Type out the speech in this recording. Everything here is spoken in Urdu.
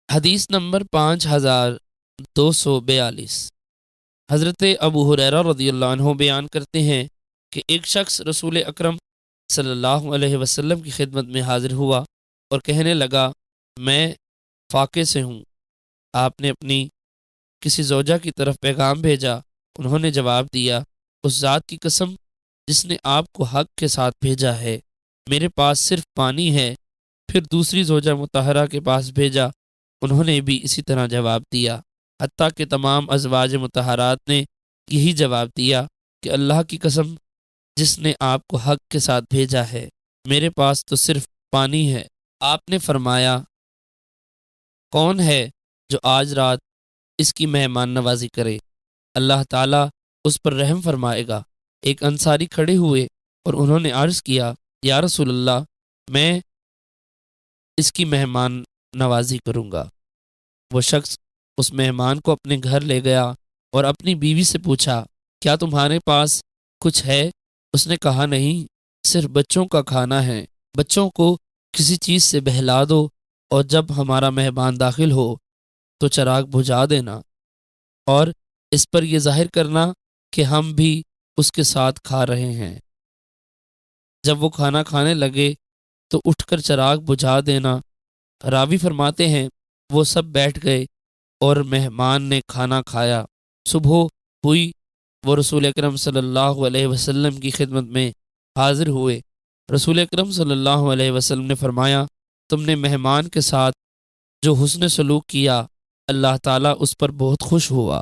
حدیث نمبر 5242۔ حضرت ابو ہریرہ رضی اللہ عنہ بیان کرتے ہیں کہ ایک شخص رسول اکرم صلی اللہ علیہ وسلم کی خدمت میں حاضر ہوا اور کہنے لگا، میں فاقے سے ہوں، آپ نے اپنی کسی زوجہ کی طرف پیغام بھیجا؟ انہوں نے جواب دیا، اس ذات کی قسم جس نے آپ کو حق کے ساتھ بھیجا ہے، میرے پاس صرف پانی ہے۔ پھر دوسری زوجہ مطہرہ کے پاس بھیجا، انہوں نے بھی اسی طرح جواب دیا، حتیٰ کہ تمام ازواج مطہرات نے یہی جواب دیا کہ اللہ کی قسم جس نے آپ کو حق کے ساتھ بھیجا ہے، میرے پاس تو صرف پانی ہے۔ آپ نے فرمایا، کون ہے جو آج رات اس کی مہمان نوازی کرے؟ اللہ تعالیٰ اس پر رحم فرمائے گا۔ ایک انصاری کھڑے ہوئے اور انہوں نے عرض کیا، یا رسول اللہ، میں اس کی مہمان نوازی کروں گا۔ وہ شخص اس مہمان کو اپنے گھر لے گیا اور اپنی بیوی سے پوچھا، کیا تمہارے پاس کچھ ہے؟ اس نے کہا، نہیں، صرف بچوں کا کھانا ہے۔ بچوں کو کسی چیز سے بہلا دو اور جب ہمارا مہمان داخل ہو تو چراغ بجھا دینا اور اس پر یہ ظاہر کرنا کہ ہم بھی اس کے ساتھ کھا رہے ہیں۔ جب وہ کھانا کھانے لگے تو اٹھ کر چراغ بجھا دینا۔ راوی فرماتے ہیں، وہ سب بیٹھ گئے اور مہمان نے کھانا کھایا۔ صبح ہوئی، وہ رسول اکرم صلی اللہ علیہ وسلم کی خدمت میں حاضر ہوئے۔ رسول اکرم صلی اللہ علیہ وسلم نے فرمایا، تم نے مہمان کے ساتھ جو حسن سلوک کیا، اللہ تعالیٰ اس پر بہت خوش ہوا۔